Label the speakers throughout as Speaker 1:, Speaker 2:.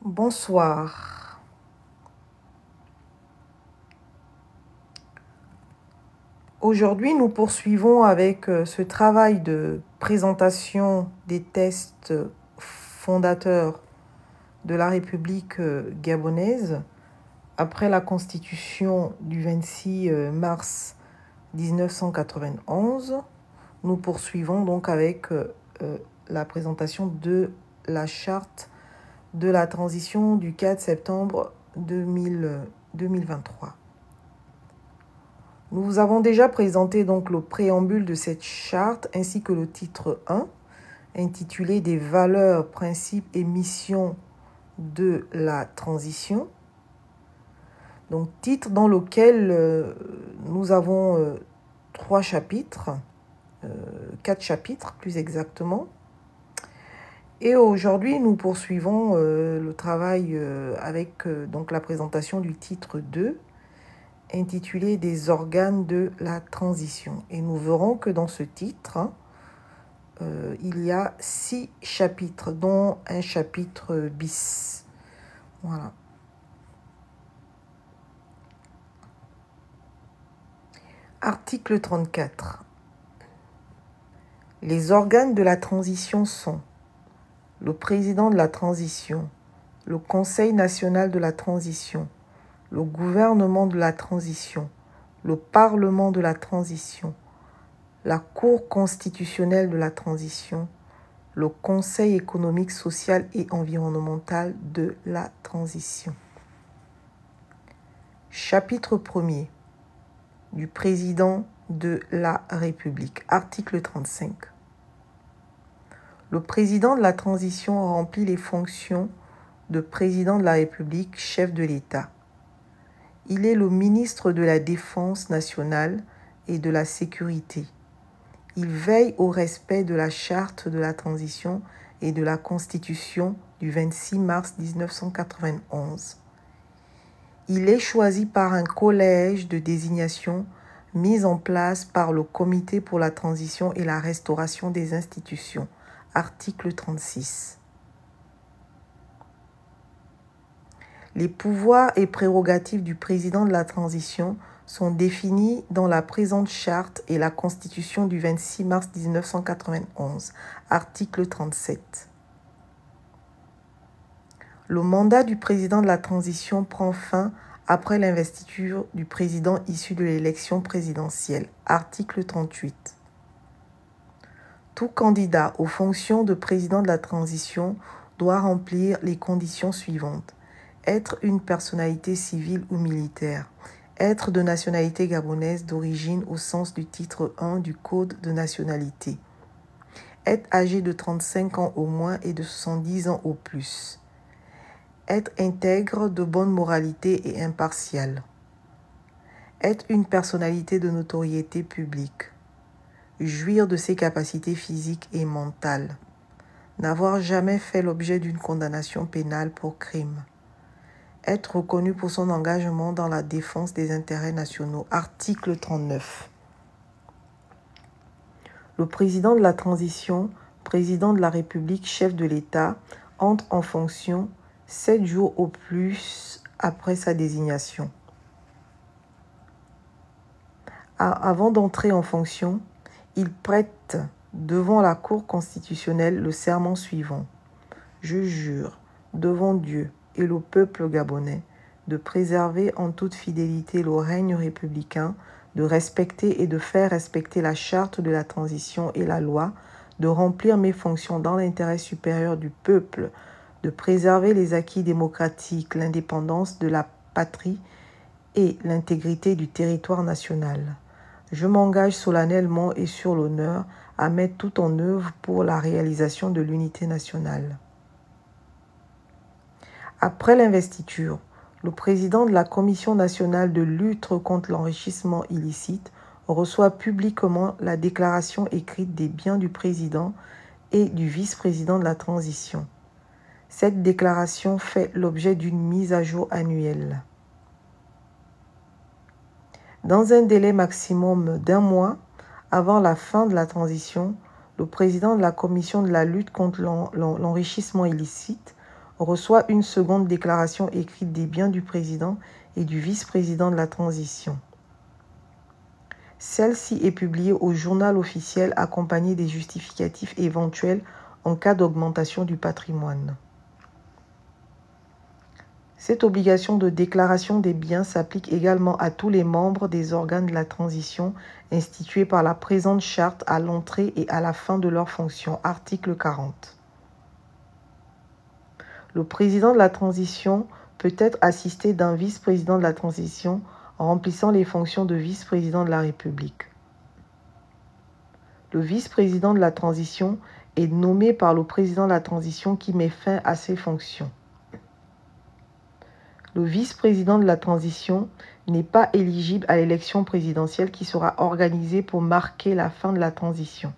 Speaker 1: Bonsoir. Aujourd'hui, nous poursuivons avec ce travail de présentation des textes fondateurs de la République gabonaise après la Constitution du 26 mars 1991. Nous poursuivons donc avec la présentation de la charte de la transition du 4 septembre 2023. Nous vous avons déjà présenté donc le préambule de cette charte ainsi que le titre 1 intitulé Des valeurs, principes et missions de la transition. Donc titre dans lequel nous avons 3 chapitres, 4 chapitres plus exactement. Et aujourd'hui, nous poursuivons le travail avec donc la présentation du titre 2 intitulé Des organes de la transition. Et nous verrons que dans ce titre, il y a 6 chapitres, dont un chapitre bis. Voilà. Article 34. Les organes de la transition sont le président de la transition, le Conseil national de la transition, le gouvernement de la transition, le Parlement de la transition, la Cour constitutionnelle de la transition, le Conseil économique, social et environnemental de la transition. Chapitre 1er du président de la République. Article 35. Le président de la transition remplit les fonctions de président de la République, chef de l'État. Il est le ministre de la Défense nationale et de la Sécurité. Il veille au respect de la charte de la transition et de la Constitution du 26 mars 1991. Il est choisi par un collège de désignation mis en place par le Comité pour la transition et la restauration des institutions. Article 36. Les pouvoirs et prérogatives du président de la transition sont définis dans la présente charte et la Constitution du 26 mars 1991. Article 37. Le mandat du président de la transition prend fin après l'investiture du président issu de l'élection présidentielle. Article 38. Tout candidat aux fonctions de président de la transition doit remplir les conditions suivantes. Être une personnalité civile ou militaire. Être de nationalité gabonaise d'origine au sens du titre 1 du Code de nationalité. Être âgé de 35 ans au moins et de 70 ans au plus. Être intègre, de bonne moralité et impartial. Être une personnalité de notoriété publique. Jouir de ses capacités physiques et mentales. N'avoir jamais fait l'objet d'une condamnation pénale pour crime. Être reconnu pour son engagement dans la défense des intérêts nationaux. Article 39. Le président de la transition, président de la République, chef de l'État, entre en fonction 7 jours au plus après sa désignation. Avant d'entrer en fonction, il prête devant la Cour constitutionnelle le serment suivant. Je jure devant Dieu et le peuple gabonais de préserver en toute fidélité le règne républicain, de respecter et de faire respecter la charte de la transition et la loi, de remplir mes fonctions dans l'intérêt supérieur du peuple, de préserver les acquis démocratiques, l'indépendance de la patrie et l'intégrité du territoire national. Je m'engage solennellement et sur l'honneur à mettre tout en œuvre pour la réalisation de l'unité nationale. Après l'investiture, le président de la Commission nationale de lutte contre l'enrichissement illicite reçoit publiquement la déclaration écrite des biens du président et du vice-président de la transition. Cette déclaration fait l'objet d'une mise à jour annuelle. Dans un délai maximum d'1 mois avant la fin de la transition, le président de la Commission de la lutte contre l'enrichissement illicite reçoit une seconde déclaration écrite des biens du président et du vice-président de la transition. Celle-ci est publiée au journal officiel accompagnée des justificatifs éventuels en cas d'augmentation du patrimoine. Cette obligation de déclaration des biens s'applique également à tous les membres des organes de la transition institués par la présente charte à l'entrée et à la fin de leurs fonctions. Article 40. Le président de la transition peut être assisté d'un vice-président de la transition remplissant les fonctions de vice-président de la République. Le vice-président de la transition est nommé par le président de la transition qui met fin à ses fonctions. Le vice-président de la transition n'est pas éligible à l'élection présidentielle qui sera organisée pour marquer la fin de la transition.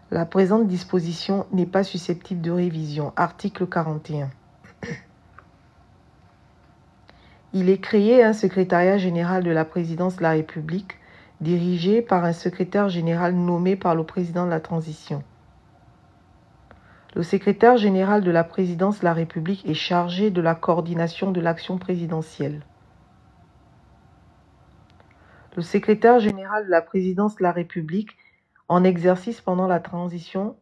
Speaker 1: La présente disposition n'est pas susceptible de révision. Article 41. Il est créé un secrétariat général de la présidence de la République, dirigé par un secrétaire général nommé par le président de la transition. Le secrétaire général de la présidence de la République est chargé de la coordination de l'action présidentielle. Le secrétaire général de la présidence de la République, en exercice pendant la transition,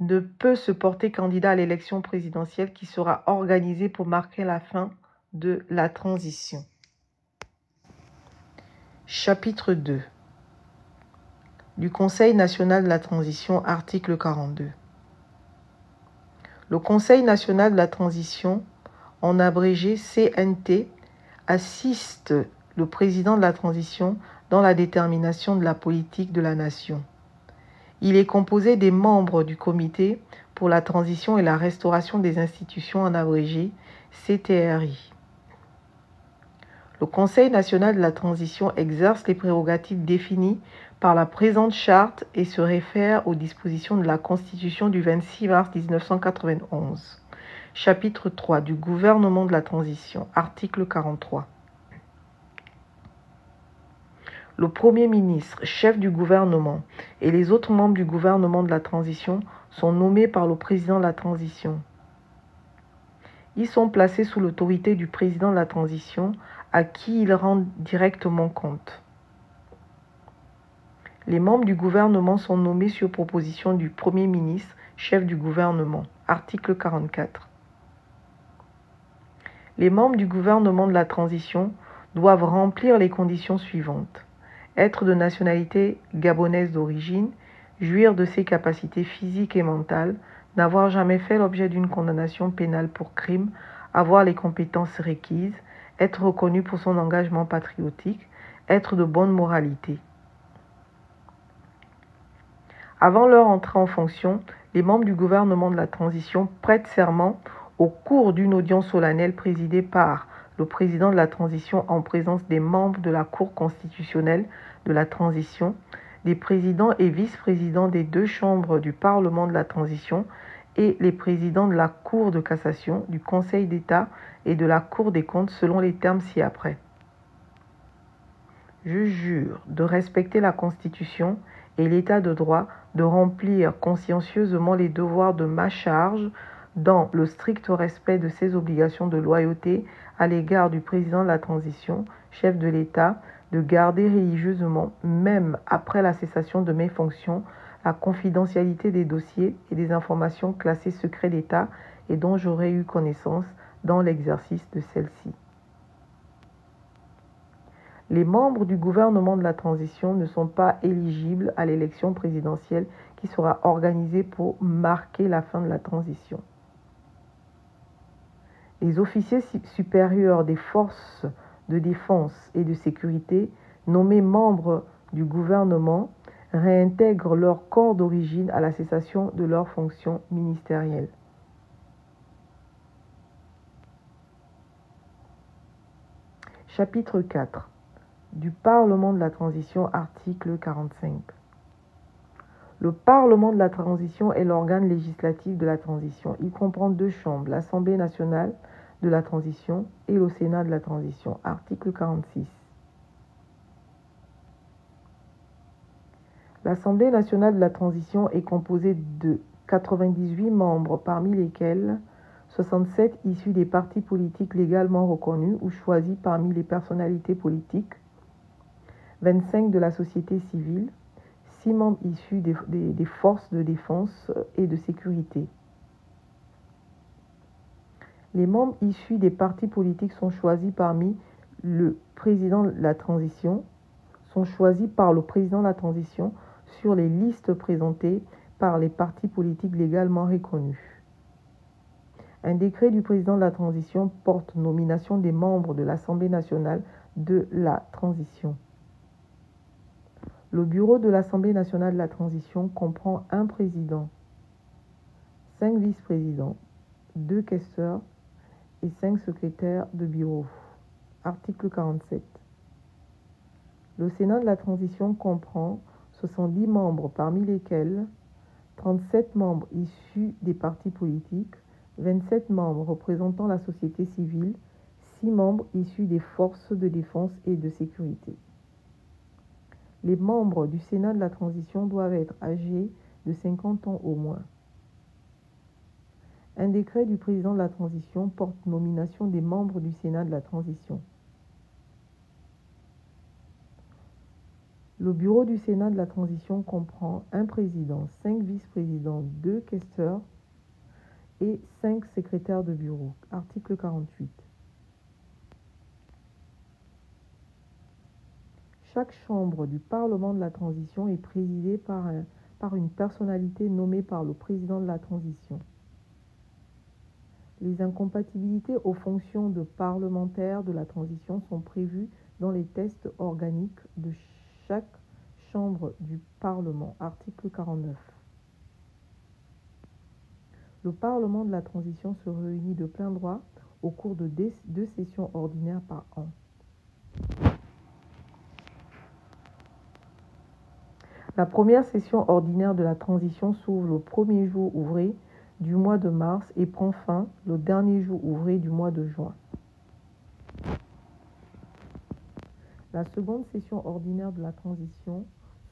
Speaker 1: ne peut se porter candidat à l'élection présidentielle qui sera organisée pour marquer la fin de la transition. Chapitre 2 du Conseil national de la transition, article 42. Le Conseil national de la transition, en abrégé CNT, assiste le président de la transition dans la détermination de la politique de la nation. Il est composé des membres du Comité pour la transition et la restauration des institutions, en abrégé CTRI. Le Conseil national de la transition exerce les prérogatives définies par la présente charte et se réfère aux dispositions de la Constitution du 26 mars 1991. Chapitre 3 du gouvernement de la transition, article 43. Le Premier ministre, chef du gouvernement, et les autres membres du gouvernement de la transition sont nommés par le président de la transition. Ils sont placés sous l'autorité du président de la transition, à qui ils rendent directement compte. Les membres du gouvernement sont nommés sur proposition du Premier ministre, chef du gouvernement. Article 44. Les membres du gouvernement de la transition doivent remplir les conditions suivantes. Être de nationalité gabonaise d'origine, jouir de ses capacités physiques et mentales, n'avoir jamais fait l'objet d'une condamnation pénale pour crime, avoir les compétences requises, être reconnu pour son engagement patriotique, être de bonne moralité. Avant leur entrée en fonction, les membres du gouvernement de la transition prêtent serment au cours d'une audience solennelle présidée par le président de la transition en présence des membres de la Cour constitutionnelle de la transition, des présidents et vice-présidents des deux chambres du Parlement de la transition et les présidents de la Cour de cassation, du Conseil d'État et de la Cour des comptes selon les termes ci-après. Je jure de respecter la Constitution et l'État de droit, de remplir consciencieusement les devoirs de ma charge dans le strict respect de ses obligations de loyauté à l'égard du président de la transition, chef de l'État, de garder religieusement, même après la cessation de mes fonctions, la confidentialité des dossiers et des informations classées secret d'État et dont j'aurais eu connaissance dans l'exercice de celle-ci. Les membres du gouvernement de la transition ne sont pas éligibles à l'élection présidentielle qui sera organisée pour marquer la fin de la transition. Les officiers supérieurs des forces de défense et de sécurité, nommés membres du gouvernement, réintègrent leur corps d'origine à la cessation de leurs fonctions ministérielles. Chapitre 4 du Parlement de la transition, article 45. Le Parlement de la transition est l'organe législatif de la transition. Il comprend deux chambres, l'Assemblée nationale de la transition et le Sénat de la transition. Article 46. L'Assemblée nationale de la transition est composée de 98 membres, parmi lesquels 67 issus des partis politiques légalement reconnus ou choisis parmi les personnalités politiques, 25 de la société civile, 6 membres issus des forces de défense et de sécurité. Les membres issus des partis politiques sont choisis parmi le président de la transition, sur les listes présentées par les partis politiques légalement reconnus. Un décret du président de la transition porte nomination des membres de l'Assemblée nationale de la transition. Le bureau de l'Assemblée nationale de la transition comprend un président, 5 vice-présidents, 2 questeurs et 5 secrétaires de bureau. Article 47. Le Sénat de la transition comprend 70 membres, parmi lesquels 37 membres issus des partis politiques, 27 membres représentant la société civile, 6 membres issus des forces de défense et de sécurité. Les membres du Sénat de la transition doivent être âgés de 50 ans au moins. Un décret du président de la transition porte nomination des membres du Sénat de la transition. Le bureau du Sénat de la transition comprend un président, 5 vice-présidents, 2 questeurs et 5 secrétaires de bureau. Article 48. Chaque chambre du Parlement de la transition est présidée par une personnalité nommée par le président de la transition. Les incompatibilités aux fonctions de parlementaire de la transition sont prévues dans les textes organiques de chaque chambre du Parlement. Article 49. Le Parlement de la transition se réunit de plein droit au cours de 2 sessions ordinaires par an. La première session ordinaire de la transition s'ouvre le premier jour ouvré du mois de mars et prend fin le dernier jour ouvré du mois de juin. La seconde session ordinaire de la transition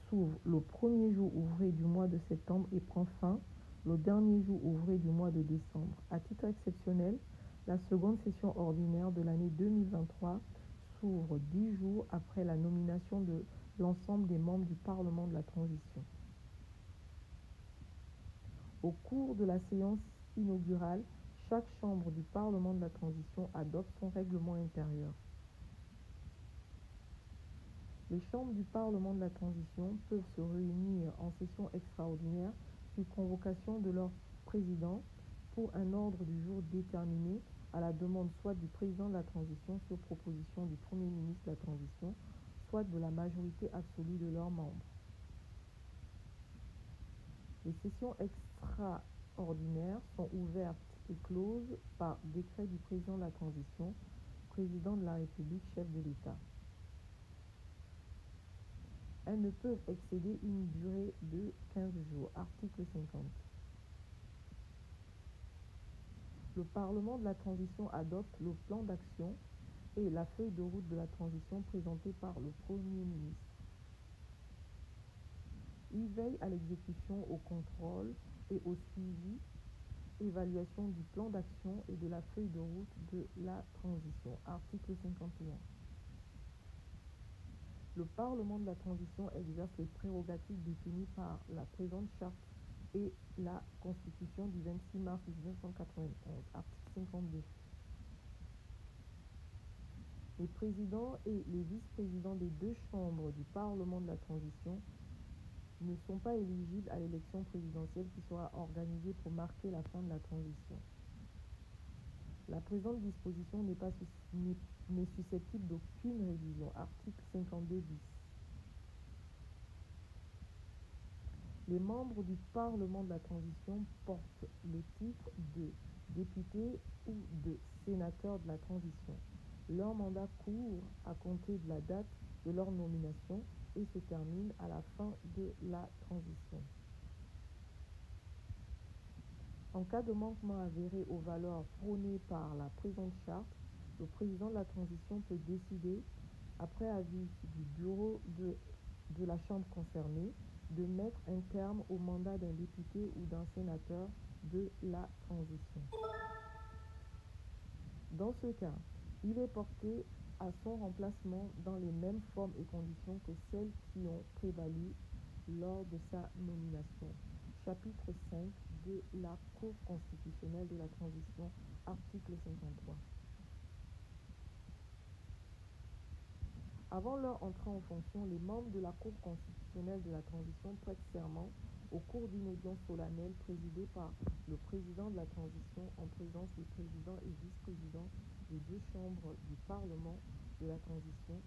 Speaker 1: s'ouvre le premier jour ouvré du mois de septembre et prend fin le dernier jour ouvré du mois de décembre. À titre exceptionnel, la seconde session ordinaire de l'année 2023 s'ouvre 10 jours après la nomination de l'ensemble des membres du Parlement de la transition. Au cours de la séance inaugurale, chaque chambre du Parlement de la transition adopte son règlement intérieur. Les chambres du Parlement de la transition peuvent se réunir en session extraordinaire sur convocation de leur président pour un ordre du jour déterminé à la demande soit du président de la transition sur proposition du Premier ministre de la transition, soit de la majorité absolue de leurs membres. Les sessions extraordinaires sont ouvertes et closes par décret du président de la transition, président de la République, chef de l'État. Elles ne peuvent excéder une durée de 15 jours. Article 50. Le Parlement de la transition adopte le plan d'action et la feuille de route de la transition présentée par le Premier ministre. Il veille à l'exécution, au contrôle et au suivi, évaluation du plan d'action et de la feuille de route de la transition. Article 51. Le Parlement de la transition exerce les prérogatives définies par la présente charte et la Constitution du 26 mars 1991. Article 52. Les présidents et les vice-présidents des 2 chambres du Parlement de la transition ne sont pas éligibles à l'élection présidentielle qui sera organisée pour marquer la fin de la transition. La présente disposition n'est susceptible d'aucune révision. Article 52 bis. Les membres du Parlement de la transition portent le titre de député ou de sénateur de la transition. Leur mandat court à compter de la date de leur nomination et se termine à la fin de la transition. En cas de manquement avéré aux valeurs prônées par la présente charte, le président de la transition peut décider, après avis du bureau de la chambre concernée, de mettre un terme au mandat d'un député ou d'un sénateur de la transition. Dans ce cas, il est porté à son remplacement dans les mêmes formes et conditions que celles qui ont prévalu lors de sa nomination. Chapitre 5 de la Cour constitutionnelle de la transition, article 53. Avant leur entrée en fonction, les membres de la Cour constitutionnelle de la transition prêtent serment au cours d'une audience solennelle présidée par le président de la transition en présence des présidents et vice-présidents des deux chambres du Parlement de la transition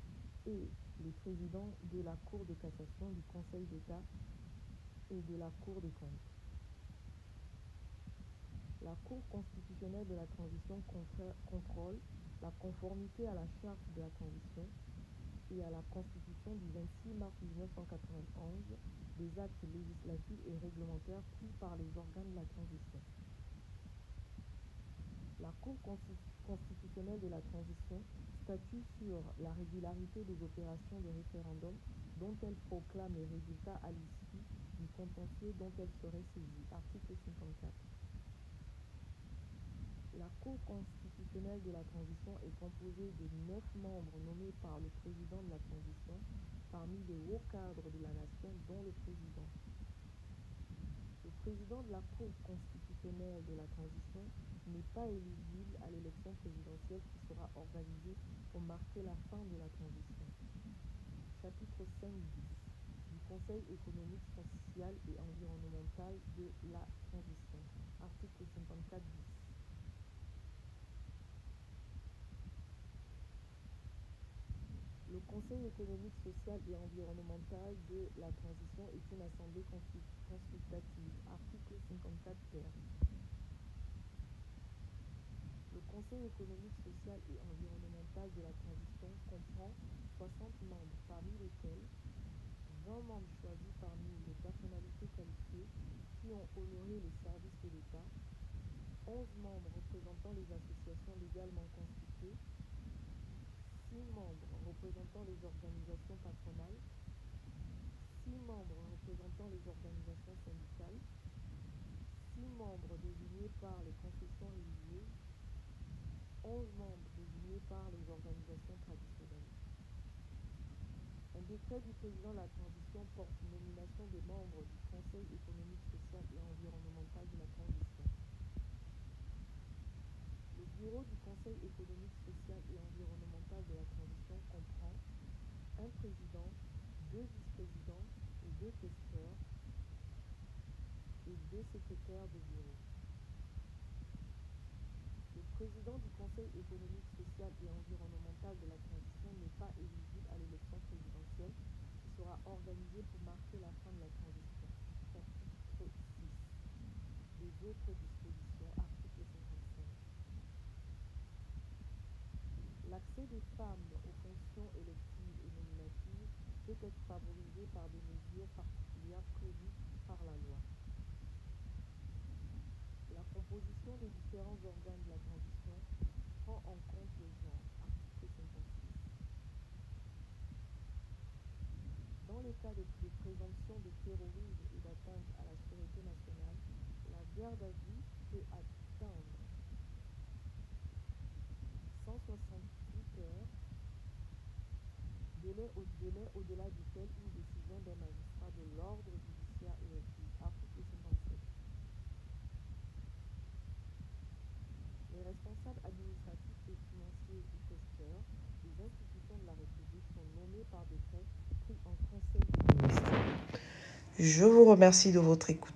Speaker 1: et les présidents de la Cour de cassation, du Conseil d'État et de la Cour des comptes. La Cour constitutionnelle de la transition contrôle la conformité à la charte de la transition et à la Constitution du 26 mars 1991 des actes législatifs et réglementaires pris par les organes de la transition. La Cour constitutionnelle de la transition statue sur la régularité des opérations de référendum dont elle proclame les résultats à l'issue du contentieux dont elle serait saisie. Article 54. La Cour constitutionnelle de la transition est composée de 9 membres nommés par le président de la transition parmi les hauts cadres de la nation, dont le président. Le président de la Cour constitutionnelle de la transition n'est pas éligible à l'élection présidentielle qui sera organisée pour marquer la fin de la transition. Chapitre 5 bis du Conseil économique, social et environnemental de la transition. Article 54 bis. Le Conseil économique, social et environnemental de la transition est une assemblée consultative. Article 54 ter. Le Conseil économique, social et environnemental de la transition comprend 60 membres, parmi lesquels 20 membres choisis parmi les personnalités qualifiées qui ont honoré les services de l'État, 11 membres représentant les associations légalement constituées, 6 membres représentant les organisations patronales, 6 membres représentant les organisations syndicales, 6 membres désignés par les confessions religieuses, 11 membres désignés par les organisations traditionnelles. Un décret du président de la transition porte nomination des membres du Conseil économique, social et environnemental de la transition. Le bureau du Conseil économique, social et environnemental de la transition comprend un président, 2 vice-présidents et 2 questeurs et 2 secrétaires de bureau. Le président du Conseil économique, social et environnemental de la transition n'est pas éligible à l'élection présidentielle qui sera organisée pour marquer la fin de la transition. Chapitre 6. Les autres dispositions. Article 55. L'accès des femmes aux fonctions électives et nominatives peut être favorisé par des mesures particulières prévues par la loi. La composition des différents organes de la transition prend en compte le genre. Article 56. Dans les cas de présomption de terrorisme et d'atteinte à la sûreté nationale, la garde à vue peut atteindre 168 heures, délai au-delà duquel une décision d'un magistrat de l'ordre judiciaire est requise. Article 57. Les responsables administratifs et financiers ou questeurs des institutions de la République sont nommés par décret pris en Conseil des ministres. Je vous remercie de votre écoute.